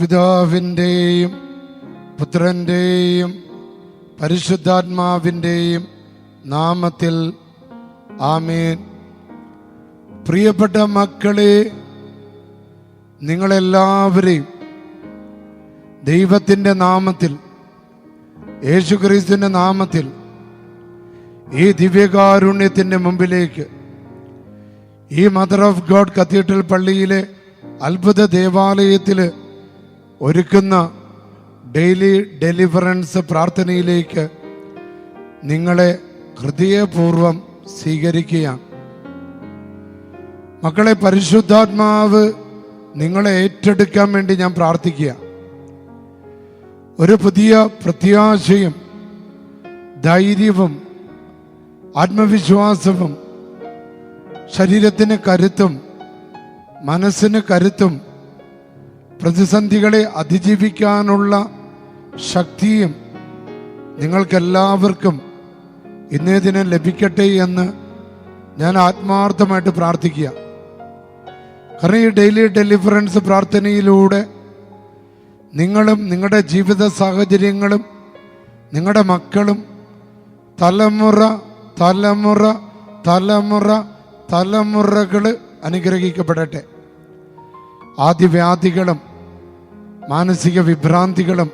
പിതാവിൻ്റെയും പുത്രൻ്റെയും പരിശുദ്ധാത്മാവിൻ്റെയും നാമത്തിൽ ആമേൻ. പ്രിയപ്പെട്ട മക്കളെ, നിങ്ങളെല്ലാവരെയും ദൈവത്തിൻ്റെ നാമത്തിൽ, യേശുക്രിസ്തുവിൻ്റെ നാമത്തിൽ ഈ ദിവ്യകാരുണ്യത്തിൻ്റെ മുമ്പിലേക്ക്, ഈ മദർ ഓഫ് ഗോഡ് കത്തീഡ്രൽ പള്ളിയിലെ അത്ഭുത ദേവാലയത്തിൽ ഒരുക്കുന്ന ഡെയിലി ഡെലിവറൻസ് പ്രാർത്ഥനയിലേക്ക് നിങ്ങളെ ഹൃദയപൂർവം സ്വീകരിക്കുകയാണ്. മക്കളെ, പരിശുദ്ധാത്മാവ് നിങ്ങളെ ഏറ്റെടുക്കാൻ വേണ്ടി ഞാൻ പ്രാർത്ഥിക്കുക. ഒരു പുതിയ പ്രത്യാശയും ധൈര്യവും ആത്മവിശ്വാസവും ശരീരത്തിന് കരുത്തും മനസ്സിന് കരുത്തും പ്രതിസന്ധികളെ അതിജീവിക്കാനുള്ള ശക്തിയും നിങ്ങൾക്കെല്ലാവർക്കും ഇന്നേ ദിനം ലഭിക്കട്ടെ എന്ന് ഞാൻ ആത്മാർത്ഥമായിട്ട് പ്രാർത്ഥിക്കുക. കാരണം ഈ ഡെയിലി ഡെലിവറൻസ് പ്രാർത്ഥനയിലൂടെ നിങ്ങളും നിങ്ങളുടെ ജീവിത സാഹചര്യങ്ങളും നിങ്ങളുടെ മക്കളും തലമുറ തലമുറ തലമുറ തലമുറകൾ അനുഗ്രഹിക്കപ്പെടട്ടെ. ആദിവ്യാധികളും മാനസിക വിഭ്രാന്തികളും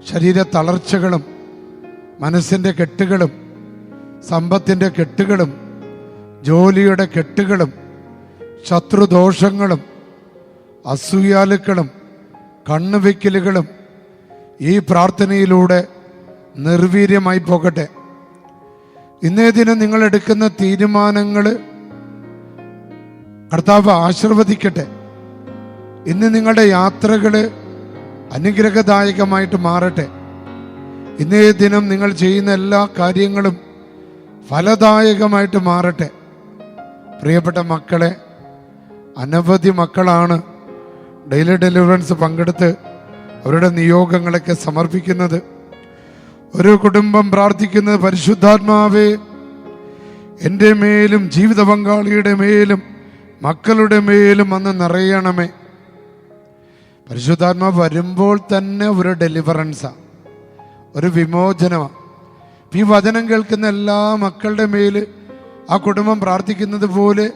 ശരീര തളർച്ചകളും മനസ്സിൻ്റെ കെട്ടുകളും സമ്പത്തിൻ്റെ കെട്ടുകളും ജോലിയുടെ കെട്ടുകളും ശത്രുദോഷങ്ങളും അസൂയാലുക്കളും കണ്ണുവെക്കലുകളും ഈ പ്രാർത്ഥനയിലൂടെ നിർവീര്യമായി പോകട്ടെ. ഇന്നേ ദിനം നിങ്ങൾ എടുക്കുന്ന തീരുമാനങ്ങൾ കർത്താവ് ആശീർവദിക്കട്ടെ. ഇന്ന് നിങ്ങളുടെ യാത്രകൾ അനുഗ്രഹദായകമായിട്ട് മാറട്ടെ. ഇന്നേ ദിനം നിങ്ങൾ ചെയ്യുന്ന എല്ലാ കാര്യങ്ങളും ഫലദായകമായിട്ട് മാറട്ടെ. പ്രിയപ്പെട്ട മക്കളെ, അനവധി മക്കളാണ് ഡെയിലി ഡെലിവറൻസ് പങ്കെടുത്ത് അവരുടെ നിയോഗങ്ങളൊക്കെ സമർപ്പിക്കുന്നത്. ഒരു കുടുംബം പ്രാർത്ഥിക്കുന്നത്, പരിശുദ്ധാത്മാവേ, എൻ്റെ മേലും ജീവിത പങ്കാളിയുടെ മേലും മക്കളുടെ മേലും വന്ന് നിറയണമേ. പരിശുദ്ധാത്മാവ് വരുമ്പോൾ തന്നെ ഒരു ഡെലിവറൻസാണ്, ഒരു വിമോചനമാണ്. ഈ വചനം കേൾക്കുന്ന എല്ലാ മക്കളുടെ മേൽ ആ കുടുംബം പ്രാർത്ഥിക്കുന്നത് പോലെ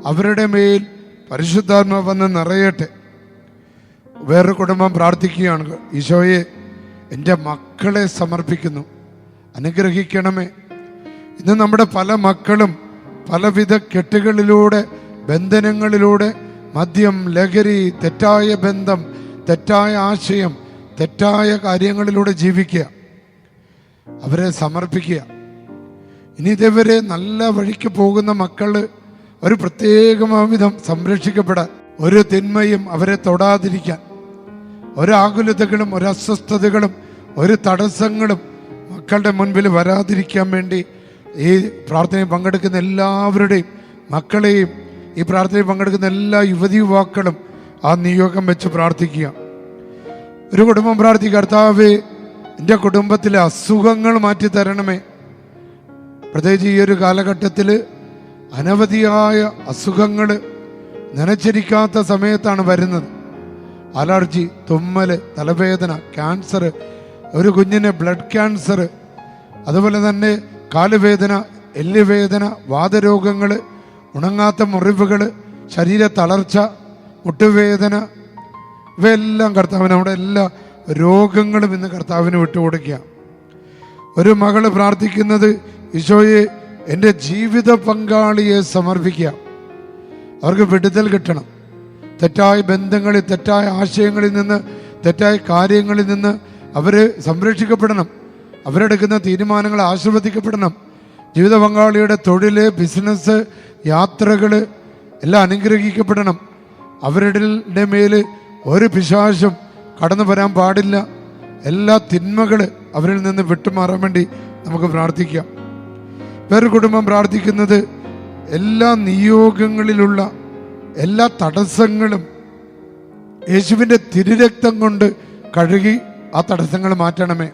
അവരുടെ മേൽ പരിശുദ്ധാത്മാവ് വന്ന് നിറയട്ടെ. വേറൊരു കുടുംബം പ്രാർത്ഥിക്കുകയാണ്, ഈശോയെ, എൻ്റെ മക്കളെ സമർപ്പിക്കുന്നു, അനുഗ്രഹിക്കണമേ. ഇന്ന് നമ്മുടെ പല മക്കളും പലവിധ കെട്ടുകളിലൂടെ, ബന്ധനങ്ങളിലൂടെ, മദ്യം, ലഹരി, തെറ്റായ ബന്ധം, തെറ്റായ ആശയം, തെറ്റായ കാര്യങ്ങളിലൂടെ ജീവിക്കുക. അവരെ സമർപ്പിക്കുക. ഇനി ഇതേവരെ നല്ല വഴിക്ക് പോകുന്ന മക്കൾ ഒരു പ്രത്യേകമാവിധം സംരക്ഷിക്കപ്പെടാൻ, ഒരു തിന്മയും അവരെ തൊടാതിരിക്കാൻ, ഒരാകുലതകളും ഒരസ്വസ്ഥതകളും ഒരു തടസ്സങ്ങളും മക്കളുടെ മുൻപിൽ വരാതിരിക്കാൻ വേണ്ടി ഈ പ്രാർത്ഥനയിൽ പങ്കെടുക്കുന്ന എല്ലാവരുടെയും മക്കളെയും, ഈ പ്രാർത്ഥനയിൽ പങ്കെടുക്കുന്ന എല്ലാ യുവതി യുവാക്കളും ആ നിയോഗം വെച്ച് പ്രാർത്ഥിക്കുക. ഒരു കുടുംബം പ്രാർത്ഥിക്കുക, കർത്താവേ, എൻ്റെ കുടുംബത്തിലെ അസുഖങ്ങൾ മാറ്റി തരണമേ. പ്രത്യേകിച്ച് ഈ ഒരു കാലഘട്ടത്തിൽ അനവധിയായ അസുഖങ്ങൾ നനച്ചിരിക്കാത്ത സമയത്താണ് വരുന്നത്. അലർജി, തുമ്മൽ, തലവേദന, ക്യാൻസർ, ഒരു കുഞ്ഞിന് ബ്ലഡ് ക്യാൻസർ, അതുപോലെ തന്നെ കാലുവേദന, എല്ലുവേദന, വാതരോഗങ്ങൾ, ഉണങ്ങാത്ത മുറിവുകൾ, ശരീര തളർച്ച, മുട്ടുവേദന, ഇവയെല്ലാം കർത്താവിന്, നമ്മുടെ എല്ലാ രോഗങ്ങളും ഇന്ന് കർത്താവിന് വിട്ടുകൊടുക്കുക. ഒരു മകള് പ്രാർത്ഥിക്കുന്നത്, ഈശോയെ, എൻ്റെ ജീവിത പങ്കാളിയെ സമർപ്പിക്കുക. അവർക്ക് വിടുതൽ കിട്ടണം. തെറ്റായ ബന്ധങ്ങളിൽ, തെറ്റായ ആശയങ്ങളിൽ നിന്ന്, തെറ്റായ കാര്യങ്ങളിൽ നിന്ന് അവർ സംരക്ഷിക്കപ്പെടണം. അവരെടുക്കുന്ന തീരുമാനങ്ങൾ ആശീർവദിക്കപ്പെടണം. ജീവിത പങ്കാളിയുടെ തൊഴിൽ, ബിസിനസ്, യാത്രകൾ എല്ലാം അനുഗ്രഹിക്കപ്പെടണം. അവരുടെ മേൽ ഒരു പിശാചും കടന്നു വരാൻ പാടില്ല. എല്ലാ തിന്മകൾ അവരിൽ നിന്ന് വിട്ടുമാറാൻ വേണ്ടി നമുക്ക് പ്രാർത്ഥിക്കാം. വേറൊരു കുടുംബം പ്രാർത്ഥിക്കുന്നത്, എല്ലാ നിയോഗങ്ങളിലുള്ള എല്ലാ തടസ്സങ്ങളും യേശുവിൻ്റെ തിരുരക്തം കൊണ്ട് കഴുകി ആ തടസ്സങ്ങൾ മാറ്റണമേ.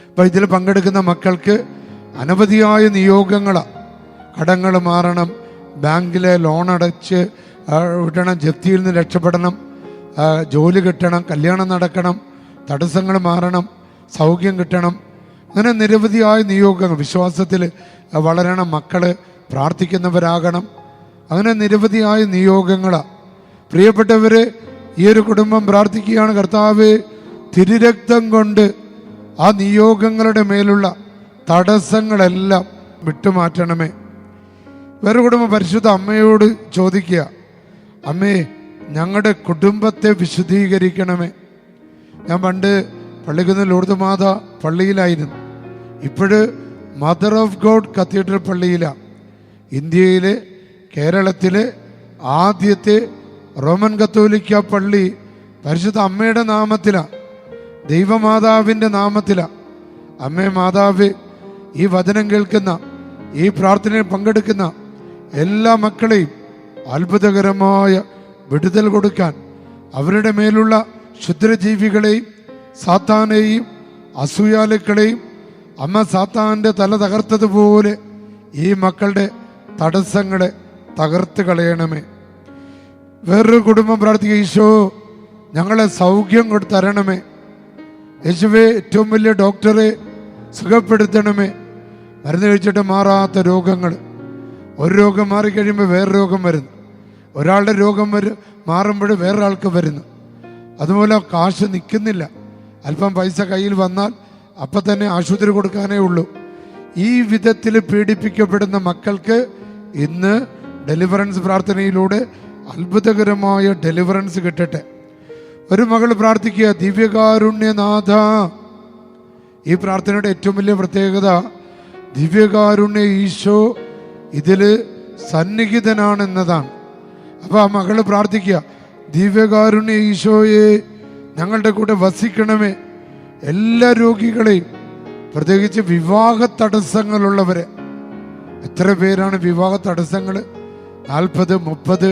അപ്പം ഇതിൽ പങ്കെടുക്കുന്ന മക്കൾക്ക് അനവധിയായ നിയോഗങ്ങളാണ്. കടങ്ങൾ മാറണം, ബാങ്കിലെ ലോൺ അടച്ച് വിടണം, ജപ്തിയിൽ നിന്ന് രക്ഷപ്പെടണം, ജോലി കിട്ടണം, കല്യാണം നടക്കണം, തടസ്സങ്ങൾ മാറണം, സൗഖ്യം കിട്ടണം, അങ്ങനെ നിരവധിയായ നിയോഗങ്ങൾ. വിശ്വാസത്തിൽ വളരണം, മക്കൾ പ്രാർത്ഥിക്കുന്നവരാകണം, അങ്ങനെ നിരവധിയായ നിയോഗങ്ങളാണ്. പ്രിയപ്പെട്ടവർ, ഈ ഒരു കുടുംബം പ്രാർത്ഥിക്കുകയാണ്, കർത്താവേ തിരുരക്തം കൊണ്ട് ആ നിയോഗങ്ങളുടെ മേലുള്ള തടസ്സങ്ങളെല്ലാം വിട്ടുമാറ്റണമേ. വേറെ കുടുംബം പരിശുദ്ധ അമ്മയോട് ചോദിക്കുക, അമ്മേ ഞങ്ങളുടെ കുടുംബത്തെ വിശുദ്ധീകരിക്കണമേ. ഞാൻ പണ്ട് പള്ളിക്കുന്ന് ലൂർദ് മാതാ പള്ളിയിലായിരുന്നു, ഇപ്പോഴ് മദർ ഓഫ് ഗോഡ് കത്തീഡ്രൽ പള്ളിയിലാണ്. ഇന്ത്യയിലെ കേരളത്തിലെ ആദ്യത്തെ റോമൻ കത്തോലിക്ക പള്ളി പരിശുദ്ധ അമ്മയുടെ നാമത്തിലാണ്, ദൈവമാതാവിൻ്റെ നാമത്തിലാണ്. അമ്മേ മാതാവ്, ഈ വചനം കേൾക്കുന്ന, ഈ പ്രാർത്ഥനയിൽ പങ്കെടുക്കുന്ന എല്ലാ മക്കളെയും അത്ഭുതകരമായ വിടുതൽ കൊടുക്കാൻ, അവരുടെ മേലുള്ള ക്ഷുദ്രജീവികളെയും സാത്താനെയും അസൂയാലുക്കളെയും അമ്മ സാത്താൻ്റെ തല തകർത്തതുപോലെ ഈ മക്കളുടെ തടസ്സങ്ങളെ തകർത്ത് കളയണമേ. വേറൊരു കുടുംബം പ്രാർത്ഥിക്കുക, ഈശോ ഞങ്ങളെ സൗഖ്യം കൊടുത്തരണമേ. യേശുവേ ഏറ്റവും വലിയ ഡോക്ടറെ സുഖപ്പെടുത്തണമേ. മരുന്ന് കഴിച്ചിട്ട് മാറാത്ത രോഗങ്ങൾ, ഒരു രോഗം മാറിക്കഴിയുമ്പോൾ വേറെ രോഗം വരുന്നു, ഒരാളുടെ രോഗം മാറുമ്പോൾ വേറൊരാൾക്ക് വരുന്നു. അതുപോലെ കാശ് നിൽക്കുന്നില്ല, അല്പം പൈസ കയ്യിൽ വന്നാൽ അപ്പം തന്നെ ആശുപത്രി കൊടുക്കാനേ ഉള്ളൂ. ഈ വിധത്തിൽ പീഡിപ്പിക്കപ്പെടുന്ന മക്കൾക്ക് ഇന്ന് ഡെലിവറൻസ് പ്രാർത്ഥനയിലൂടെ അത്ഭുതകരമായ ഡെലിവറൻസ് കിട്ടട്ടെ. ഒരു മകൾ പ്രാർത്ഥിക്കുക, ദിവ്യകാരുണ്യനാഥ. ഈ പ്രാർത്ഥനയുടെ ഏറ്റവും വലിയ പ്രത്യേകത ദിവ്യകാരുണ്യ ഈശോ ഇതിൽ സന്നിഹിതനാണെന്നതാണ്. അപ്പോൾ ആ മകൾ പ്രാർത്ഥിക്കുക, ദിവ്യകാരുണ്യ ഈശോയെ ഞങ്ങളുടെ കൂടെ വസിക്കണമേ. എല്ലാ രോഗികളെയും, പ്രത്യേകിച്ച് വിവാഹ തടസ്സങ്ങളുള്ളവരെ. എത്ര പേരാണ് വിവാഹ തടസ്സങ്ങൾ? 40, 30,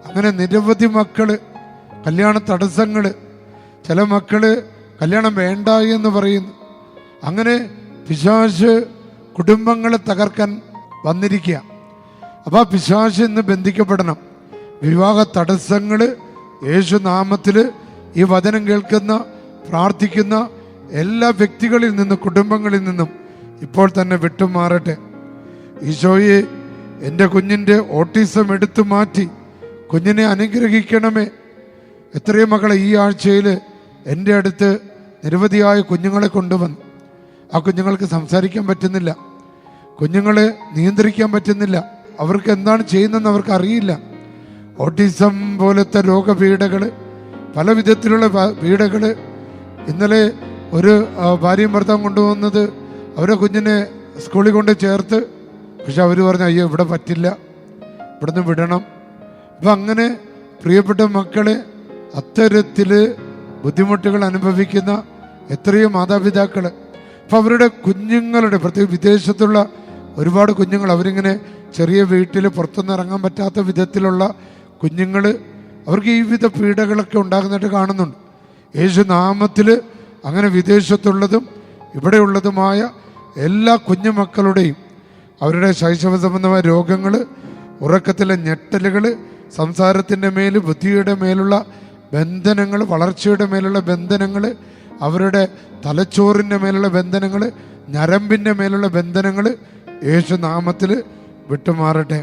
അങ്ങനെ നിരവധി മക്കള് കല്യാണ തടസ്സങ്ങൾ. ചില മക്കള് കല്യാണം വേണ്ട എന്ന് പറയുന്നു. അങ്ങനെ പിശാച് കുടുംബങ്ങളെ തകർക്കാൻ വന്നിരിക്കുക. അപ്പോൾ ആ പിശാച് ഇന്ന് ബന്ധിക്കപ്പെടണം. വിവാഹ തടസ്സങ്ങൾ യേശുനാമത്തിൽ ഈ വചനം കേൾക്കുന്ന, പ്രാർത്ഥിക്കുന്ന എല്ലാ വ്യക്തികളിൽ നിന്നും, കുടുംബങ്ങളിൽ നിന്നും ഇപ്പോൾ തന്നെ വിട്ടുമാറട്ടെ. ഈശോയെ, എൻ്റെ കുഞ്ഞിൻ്റെ ഓട്ടിസം എടുത്തു മാറ്റി കുഞ്ഞിനെ അനുഗ്രഹിക്കണമേ. എത്രയും മക്കളെ ഈ ആഴ്ചയിൽ എൻ്റെ അടുത്ത് നിരവധിയായ കുഞ്ഞുങ്ങളെ കൊണ്ടുവന്നു. ആ കുഞ്ഞുങ്ങൾക്ക് സംസാരിക്കാൻ പറ്റുന്നില്ല, കുഞ്ഞുങ്ങളെ നിയന്ത്രിക്കാൻ പറ്റുന്നില്ല, അവർക്ക് എന്താണ് ചെയ്യുന്നതെന്ന് അവർക്ക് അറിയില്ല. ഓട്ടിസം പോലത്തെ രോഗപീഠകൾ, പല വിധത്തിലുള്ള പീഡകൾ. ഇന്നലെ ഒരു ഭാര്യയും ഭർത്താവും കൊണ്ടുവന്നത് അവരെ കുഞ്ഞിനെ സ്കൂളിൽ കൊണ്ട് ചേർത്ത്, പക്ഷെ അവർ പറഞ്ഞു അയ്യോ ഇവിടെ പറ്റില്ല, ഇവിടുന്ന് വിടണം. അപ്പം അങ്ങനെ പ്രിയപ്പെട്ട മക്കളെ അത്തരത്തിൽ ബുദ്ധിമുട്ടുകൾ അനുഭവിക്കുന്ന എത്രയോ മാതാപിതാക്കൾ. അപ്പം അവരുടെ കുഞ്ഞുങ്ങളുടെ, പ്രത്യേക വിദേശത്തുള്ള ഒരുപാട് കുഞ്ഞുങ്ങൾ, അവരിങ്ങനെ ചെറിയ വീട്ടിൽ പുറത്തൊന്നും ഇറങ്ങാൻ പറ്റാത്ത വിധത്തിലുള്ള കുഞ്ഞുങ്ങൾ, അവർക്ക് ഈ വിധ പീഡകളൊക്കെ ഉണ്ടാകുന്നതായിട്ട് കാണുന്നുണ്ട്. യേശുനാമത്തിൽ അങ്ങനെ വിദേശത്തുള്ളതും ഇവിടെയുള്ളതുമായ എല്ലാ കുഞ്ഞുമക്കളുടെയും അവരുടെ ശൈശവ സംബന്ധമായ രോഗങ്ങൾ, ഉറക്കത്തിലെ ഞെട്ടലുകൾ, സംസാരത്തിൻ്റെ മേൽ, ബുദ്ധിയുടെ മേലുള്ള ബന്ധനങ്ങൾ, വളർച്ചയുടെ മേലുള്ള ബന്ധനങ്ങൾ, അവരുടെ തലച്ചോറിൻ്റെ മേലുള്ള ബന്ധനങ്ങൾ, ഞരമ്പിൻ്റെ മേലുള്ള ബന്ധനങ്ങൾ യേശുനാമത്തിൽ വിട്ടുമാറട്ടെ.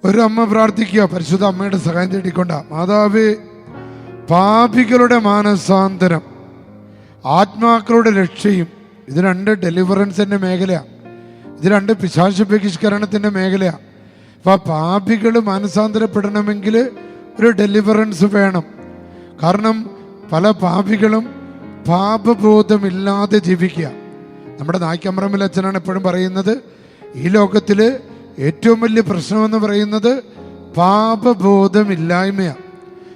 ഒരു അമ്മ പ്രാർത്ഥിക്കുക, പരിശുദ്ധ അമ്മയുടെ സഹായം തേടിക്കൊണ്ട, മാതാവേ പാപികളുടെ മാനസാന്തരം, ആത്മാക്കളുടെ രക്ഷയും, ഇത് 2 ഡെലിവറൻസിൻ്റെ മേഖലയാണ്, ഇത് 2 പിശാച് ബഹിഷ്കരണത്തിൻ്റെ മേഖലയാണ്. അപ്പോൾ പാപികൾ മാനസാന്തരപ്പെടണമെങ്കിൽ ഒരു ഡെലിവറൻസ് വേണം. കാരണം പല പാപികളും പാപബോധമില്ലാതെ ജീവിക്കുക. നമ്മുടെ നായ്ക്കമ്പ്രമിൽ അച്ഛനാണ് എപ്പോഴും പറയുന്നത്, ഈ ലോകത്തിൽ ഏറ്റവും വലിയ പ്രശ്നമെന്ന് പറയുന്നത് പാപബോധമില്ലായ്മയാണ്.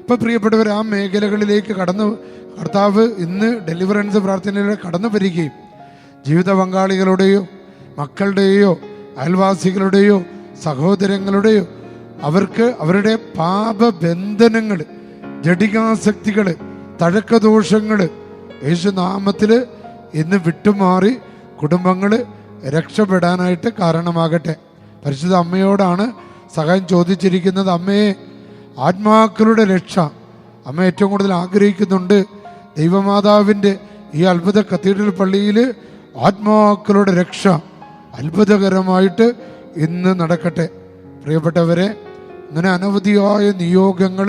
ഇപ്പം പ്രിയപ്പെട്ടവർ, ആ മേഖലകളിലേക്ക് കർത്താവ് ഇന്ന് ഡെലിവറൻസ് പ്രാർത്ഥനയിലൂടെ കടന്നു വരികയും ജീവിത പങ്കാളികളുടെയോ മക്കളുടെയോ അയൽവാസികളുടെയോ സഹോദരങ്ങളുടെയോ അവർക്ക് അവരുടെ പാപബന്ധനങ്ങൾ, ജഡികാസക്തികൾ, തഴക്കദോഷങ്ങൾ യേശുനാമത്തിൽ ഇന്ന് വിട്ടുമാറി കുടുംബങ്ങൾ രക്ഷപ്പെടാനായിട്ട് കാരണമാകട്ടെ. പരിശുദ്ധ അമ്മയോടാണ് സഹായം ചോദിച്ചിരിക്കുന്നത്. അമ്മയെ, ആത്മാക്കളുടെ രക്ഷ, അമ്മ ഏറ്റവും കൂടുതൽ ആഗ്രഹിക്കുന്നുണ്ട് ദൈവമാതാവിൻ്റെ ഈ അത്ഭുത കത്തീഡ്രൽ പള്ളിയിൽ ആത്മാക്കളുടെ രക്ഷ അത്ഭുതകരമായിട്ട് ഇന്ന് നടക്കട്ടെ. പ്രിയപ്പെട്ടവരെ, ഇങ്ങനെ അനവധിയായ നിയോഗങ്ങൾ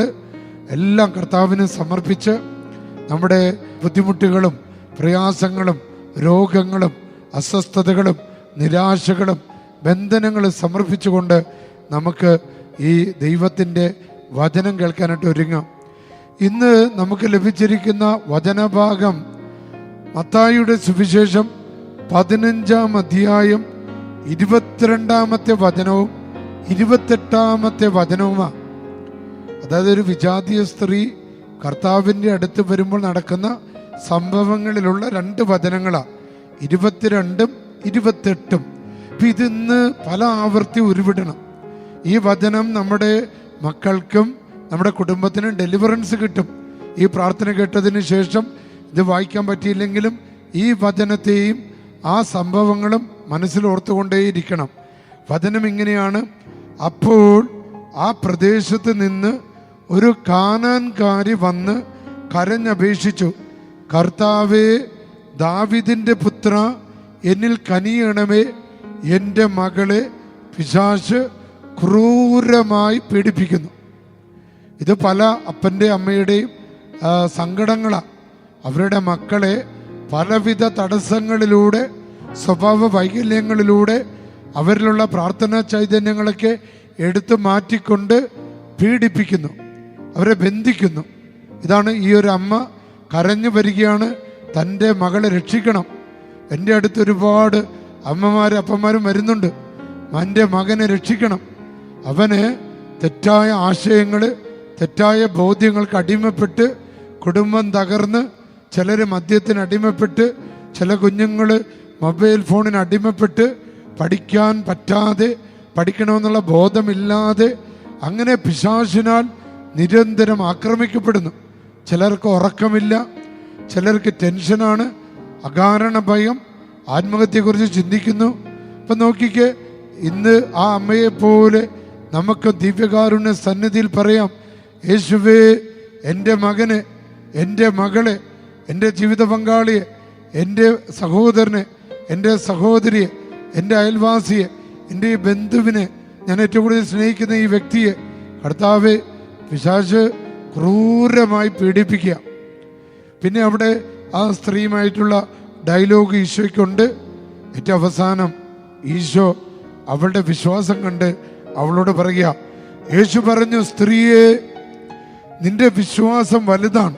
എല്ലാം കർത്താവിന് സമർപ്പിച്ച് നമ്മുടെ ബുദ്ധിമുട്ടുകളും പ്രയാസങ്ങളും രോഗങ്ങളും അസ്വസ്ഥതകളും നിരാശകളും ബന്ധനങ്ങളും സമർപ്പിച്ചുകൊണ്ട് നമുക്ക് ഈ ദൈവത്തിൻ്റെ വചനം കേൾക്കാനായിട്ട് ഒരുങ്ങാം. ഇന്ന് നമുക്ക് ലഭിച്ചിരിക്കുന്ന വചനഭാഗം മത്തായിയുടെ സുവിശേഷം 15-ാം അധ്യായം 22-ാമത്തെ വചനവും 28-ാമത്തെ വചനവുമാണ്. അതായത് ഒരു വിജാതീയ സ്ത്രീ കർത്താവിൻ്റെ അടുത്ത് വരുമ്പോൾ നടക്കുന്ന സംഭവങ്ങളിലുള്ള 2 വചനങ്ങളാണ്, 22-ഉം 28-ഉം. അപ്പം ഇതിന്ന് പല ആവർത്തി ഉരുവിടണം. ഈ വചനം നമ്മുടെ മക്കൾക്കും നമ്മുടെ കുടുംബത്തിനും ഡെലിവറൻസ് കിട്ടും. ഈ പ്രാർത്ഥന കേട്ടതിന് ശേഷം ഇത് വായിക്കാൻ പറ്റിയില്ലെങ്കിലും ഈ വചനത്തെയും ആ സംഭവങ്ങളും മനസ്സിൽ ഓർത്തുകൊണ്ടേയിരിക്കണം. വചനം ഇങ്ങനെയാണ്: അപ്പോൾ ആ പ്രദേശത്ത് നിന്ന് ഒരു കാനാൻകാരി വന്ന് കരഞ്ഞപേക്ഷിച്ചു, കർത്താവേ, ദാവീദിന്റെ പുത്ര, എന്നിൽ കനിയണമേ, എൻ്റെ മകളെ പിശാച് ക്രൂരമായി പീഡിപ്പിക്കുന്നു. ഇത് പല അപ്പൻ്റെ അമ്മയുടെയും സങ്കടങ്ങളാണ്. അവരുടെ മക്കളെ പലവിധ തടസ്സങ്ങളിലൂടെ, സ്വഭാവ വൈകല്യങ്ങളിലൂടെ, അവരിലുള്ള പ്രാർത്ഥനാ ചൈതന്യങ്ങളൊക്കെ എടുത്തു മാറ്റിക്കൊണ്ട് പീഡിപ്പിക്കുന്നു, അവരെ ബന്ധിക്കുന്നു. ഇതാണ് ഈ ഒരു അമ്മ കരഞ്ഞു വരികയാണ്, തൻ്റെ മകളെ രക്ഷിക്കണം. എൻ്റെ അടുത്ത് ഒരുപാട് അമ്മമാരും അപ്പന്മാരും വരുന്നുണ്ട്, എൻ്റെ മകനെ രക്ഷിക്കണം. അവന് തെറ്റായ ആശയങ്ങൾ, തെറ്റായ ബോധ്യങ്ങൾക്ക് അടിമപ്പെട്ട് കുടുംബം തകർന്ന്, ചിലർ മദ്യത്തിന് അടിമപ്പെട്ട്, ചില കുഞ്ഞുങ്ങൾ മൊബൈൽ ഫോണിന് അടിമപ്പെട്ട് പഠിക്കാൻ പറ്റാതെ, പഠിക്കണമെന്നുള്ള ബോധമില്ലാതെ അങ്ങനെ പിശാചിനാൽ നിരന്തരം ആക്രമിക്കപ്പെടുന്നു. ചിലർക്ക് ഉറക്കമില്ല, ചിലർക്ക് ടെൻഷനാണ്, അകാരണ ഭയം, ആത്മഹത്യയെക്കുറിച്ച് ചിന്തിക്കുന്നു. അപ്പം നോക്കിക്കേ, ഇന്ന് ആ അമ്മയെപ്പോലെ നമുക്ക് ദിവ്യകാരുണ്യ സന്നിധിയിൽ പറയാം, യേശുവേ, എൻ്റെ മകനെ, എൻ്റെ മകളെ, എൻ്റെ ജീവിത പങ്കാളിയെ, എൻ്റെ സഹോദരനെ, എൻ്റെ സഹോദരിയെ, എൻ്റെ അയൽവാസിയെ, എൻ്റെ ഈ ബന്ധുവിനെ, ഞാൻ ഏറ്റവും കൂടുതൽ സ്നേഹിക്കുന്ന ഈ വ്യക്തിയെ കർത്താവേ, പിശാച് ക്രൂരമായി പീഡിപ്പിക്കുക. പിന്നെ അവിടെ ആ സ്ത്രീയുമായിട്ടുള്ള ഡയലോഗ് ഈശോയ്ക്കുണ്ട്. ഏറ്റവും അവസാനം ഈശോ അവളുടെ വിശ്വാസം കണ്ട് അവളോട് പറയുക, യേശു പറഞ്ഞു, സ്ത്രീയെ, നിന്റെ വിശ്വാസം വലുതാണ്.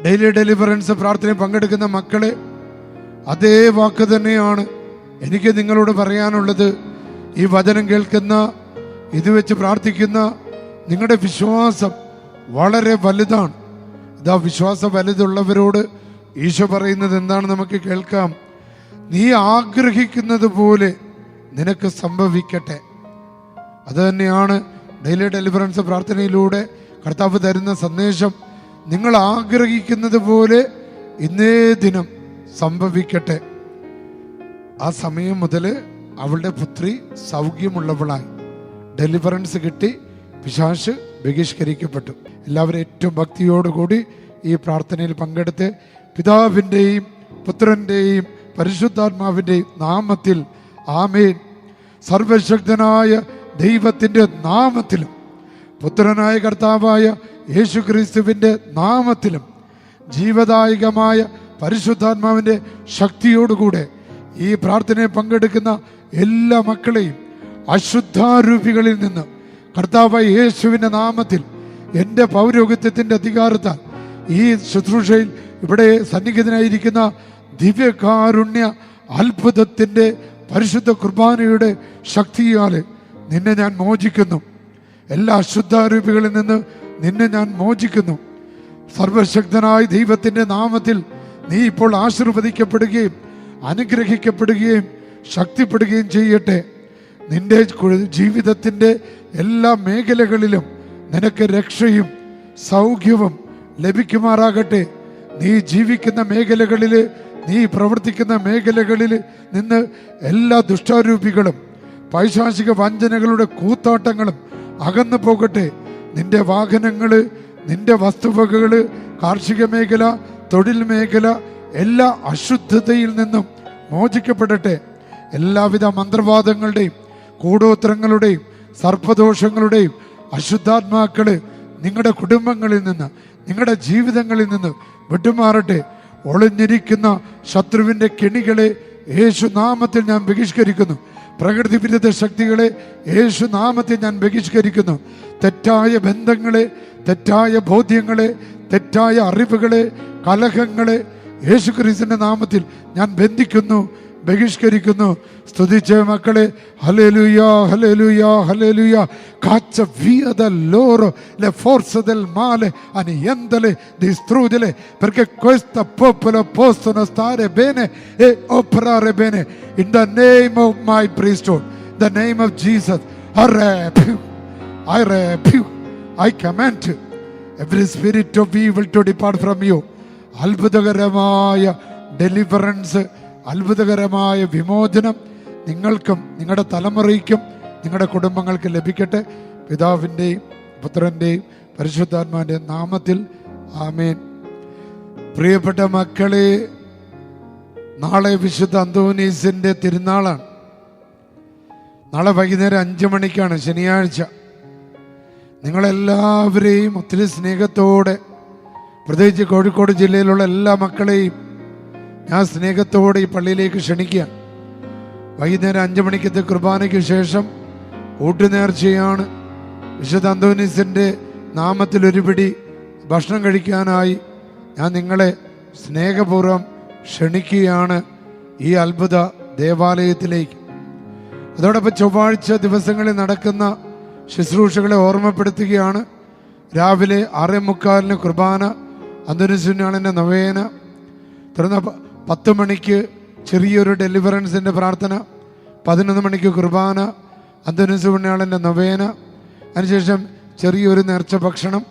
ഡെയിലി ഡെലിവറൻസ് പ്രാർത്ഥനയിൽ പങ്കെടുക്കുന്ന മക്കളെ, അതേ വാക്ക് തന്നെയാണ് എനിക്ക് നിങ്ങളോട് പറയാനുള്ളത്. ഈ വചനം കേൾക്കുന്ന, ഇത് വെച്ച് പ്രാർത്ഥിക്കുന്ന നിങ്ങളുടെ വിശ്വാസം വളരെ വലുതാണ്. ഇതാ വിശ്വാസം വലുതുള്ളവരോട് ഈശോ പറയുന്നത് എന്താണ് നമുക്ക് കേൾക്കാം. നീ ആഗ്രഹിക്കുന്നത് പോലെ നിനക്ക് സംഭവിക്കട്ടെ. അത് തന്നെയാണ് ഡെയിലി ഡെലിവറൻസ് പ്രാർത്ഥനയിലൂടെ കർത്താവ് തരുന്ന സന്ദേശം. നിങ്ങൾ ആഗ്രഹിക്കുന്നത് പോലെ ഇന്നേ ദിനം സംഭവിക്കട്ടെ. ആ സമയം മുതൽ അവളുടെ പുത്രി സൗഖ്യമുള്ളവളായി, ഡെലിവറൻസ് കിട്ടി, പിശാച് ബഹിഷ്കരിക്കപ്പെട്ടു. എല്ലാവരും ഏറ്റവും ഭക്തിയോടുകൂടി ഈ പ്രാർത്ഥനയിൽ പങ്കെടുത്ത് പിതാവിൻ്റെയും പുത്രൻ്റെയും പരിശുദ്ധാത്മാവിൻ്റെയും നാമത്തിൽ ആമേൻ. സർവശക്തനായ ദൈവത്തിൻ്റെ നാമത്തിലും പുത്രനായ കർത്താവായ യേശു ക്രിസ്തുവിൻ്റെ നാമത്തിലും ജീവദായകമായ പരിശുദ്ധാത്മാവിൻ്റെ ശക്തിയോടുകൂടെ ഈ പ്രാർത്ഥനയിൽ പങ്കെടുക്കുന്ന എല്ലാ മക്കളെയും അശുദ്ധാരൂപികളിൽ നിന്ന് കർത്താവായ യേശുവിൻ്റെ നാമത്തിൽ എൻ്റെ പൗരോഹിത്യത്തിൻ്റെ അധികാരത്താൽ ഈ ശുശ്രൂഷയിൽ ഇവിടെ സന്നിഹിതനായിരിക്കുന്ന ദിവ്യകാരുണ്യ അത്ഭുതത്തിൻ്റെ പരിശുദ്ധ കുർബാനയുടെ ശക്തിയാൽ നിന്നെ ഞാൻ മോചിക്കുന്നു. എല്ലാ അശുദ്ധാരൂപികളിൽ നിന്ന് നിന്നെ ഞാൻ മോചിക്കുന്നു. സർവശക്തനായ ദൈവത്തിൻ്റെ നാമത്തിൽ നീ ഇപ്പോൾ ആശീർവദിക്കപ്പെടുകയും അനുഗ്രഹിക്കപ്പെടുകയും ശക്തിപ്പെടുകയും ചെയ്യട്ടെ. നിന്റെ ജീവിതത്തിൻ്റെ എല്ലാ മേഖലകളിലും നിനക്ക് രക്ഷയും സൗഖ്യവും ലഭിക്കുമാറാകട്ടെ. നീ ജീവിക്കുന്ന മേഖലകളിൽ, നീ പ്രവർത്തിക്കുന്ന മേഖലകളിൽ നിന്ന് എല്ലാ ദുഷ്ടാരൂപികളും പൈശാചിക വഞ്ചനകളുടെ കൂത്താട്ടങ്ങളും അകന്നു പോകട്ടെ. നിന്റെ വാഹനങ്ങൾ, നിന്റെ വസ്തുവകകള്, കാർഷിക മേഖല, തൊഴിൽ മേഖല, എല്ലാ അശുദ്ധതയിൽ നിന്നും മോചിക്കപ്പെടട്ടെ. എല്ലാവിധ മന്ത്രവാദങ്ങളുടെയും കൂടോത്രങ്ങളുടെയും സർപ്പദോഷങ്ങളുടെയും അശുദ്ധാത്മാക്കള് നിങ്ങളുടെ കുടുംബങ്ങളിൽ നിന്ന്, നിങ്ങളുടെ ജീവിതങ്ങളിൽ നിന്ന് വിട്ടുമാറട്ടെ. ഒളിഞ്ഞിരിക്കുന്ന ശത്രുവിൻ്റെ കെണികളെ യേശു നാമത്തിൽ ഞാൻ ബഹിഷ്കരിക്കുന്നു. പ്രകൃതി വിരുദ്ധ ശക്തികളെ യേശു നാമത്തിൽ ഞാൻ ബഹിഷ്കരിക്കുന്നു. തെറ്റായ ബന്ധങ്ങളെ, തെറ്റായ ബോധ്യങ്ങളെ, തെറ്റായ അറിവുകളെ, കലഹങ്ങളെ യേശു ക്രിസ്തുവിന്റെ നാമത്തിൽ ഞാൻ ബന്ധിക്കുന്നു, ബഹിഷ്കരിക്കുന്നു. സ്തുതിച്ച macale, alleluia, alleluia, alleluia. Caccia via da loro le forze del male, annientale, distruggele, perché questo popolo possono stare bene e operare bene. In the name of my priesthood, the name of Jesus, I rebuke, I command every spirit of evil to depart from you. അത്ഭുതകരമായ deliverance, അത്ഭുതകരമായ വിമോചനം നിങ്ങൾക്കും നിങ്ങളുടെ തലമുറയ്ക്കും നിങ്ങളുടെ കുടുംബങ്ങൾക്ക് ലഭിക്കട്ടെ. പിതാവിൻ്റെയും പുത്രൻ്റെയും പരിശുദ്ധാത്മാവിൻ്റെയും നാമത്തിൽ ആമേൻ. പ്രിയപ്പെട്ട മക്കളെ, നാളെ വിശുദ്ധ അന്തോനീസിൻ്റെ തിരുനാളാണ്. നാളെ വൈകുന്നേരം 5 മണിക്കാണ്, ശനിയാഴ്ച. നിങ്ങളെല്ലാവരെയും ഒത്തിരി സ്നേഹത്തോടെ, പ്രത്യേകിച്ച് കോഴിക്കോട് ജില്ലയിലുള്ള എല്ലാ മക്കളെയും ഞാൻ സ്നേഹത്തോടെ ഈ പള്ളിയിലേക്ക് ക്ഷണിക്കുക. വൈകുന്നേരം 5 മണിക്കത്തെ കുർബാനയ്ക്ക് ശേഷം ഊട്ടുനേർച്ചയാണ്. വിശുദ്ധ അന്തോനീസിൻ്റെ നാമത്തിൽ ഒരു പിടി ഭക്ഷണം കഴിക്കാനായി ഞാൻ നിങ്ങളെ സ്നേഹപൂർവ്വം ക്ഷണിക്കുകയാണ് ഈ അത്ഭുത ദേവാലയത്തിലേക്ക്. അതോടൊപ്പം ചൊവ്വാഴ്ച ദിവസങ്ങളിൽ നടക്കുന്ന ശുശ്രൂഷകളെ ഓർമ്മപ്പെടുത്തുകയാണ്. രാവിലെ 6:45 കുർബാന, അന്തോനീസിൻ്റെ നൊവേന. തുടർന്ന് 10 മണിക്ക് ചെറിയൊരു ഡെലിവറൻസിൻ്റെ പ്രാർത്ഥന, 11 മണിക്ക് കുർബാന, അന്തോനീസിൻ്റെ നൊവേന. അതിനുശേഷം ചെറിയൊരു നേർച്ച ഭക്ഷണം.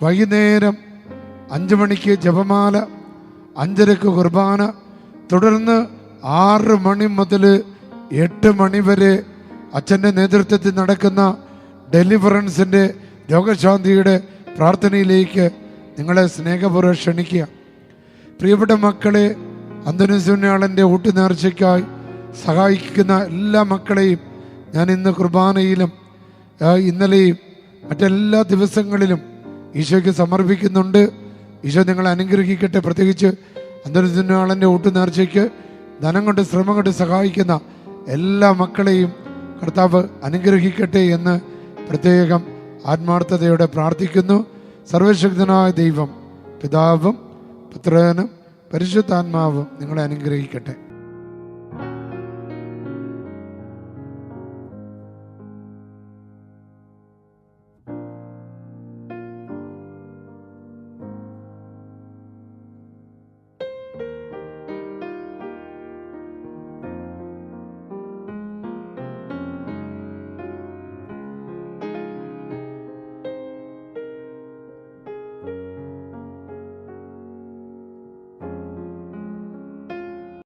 വൈകുന്നേരം 5 മണിക്ക് ജപമാല, 5:30 കുർബാന. തുടർന്ന് 6 മണി മുതൽ 8 മണി വരെ അച്ഛൻ്റെ നേതൃത്വത്തിൽ നടക്കുന്ന ഡെലിവറൻസിൻ്റെ രോഗശാന്തിയുടെ പ്രാർത്ഥനയിലേക്ക് നിങ്ങളെ സ്നേഹപൂർവ്വം ക്ഷണിക്കുക. പ്രിയപ്പെട്ട മക്കളെ, അന്തോനീസിൻ്റെ ഊട്ടുനേർച്ചയ്ക്കായി സഹായിക്കുന്ന എല്ലാ മക്കളെയും ഞാൻ ഇന്ന് കുർബാനയിലും ഇന്നലെയും മറ്റെല്ലാ ദിവസങ്ങളിലും ഈശോയ്ക്ക് സമർപ്പിക്കുന്നുണ്ട്. ഈശോ നിങ്ങളെ അനുഗ്രഹിക്കട്ടെ. പ്രത്യേകിച്ച് അന്തോനീസിൻ്റെ ഊട്ടുനേർച്ചയ്ക്ക് ധനം കൊണ്ട്, ശ്രമം കൊണ്ട് സഹായിക്കുന്ന എല്ലാ മക്കളെയും കർത്താവ് അനുഗ്രഹിക്കട്ടെ എന്ന് പ്രത്യേകം ആത്മാർത്ഥതയോടെ പ്രാർത്ഥിക്കുന്നു. സർവശക്തനായ ദൈവം, പിതാവും പുത്രനും പരിശുദ്ധാത്മാവും നിങ്ങളെ അനുഗ്രഹിക്കട്ടെ.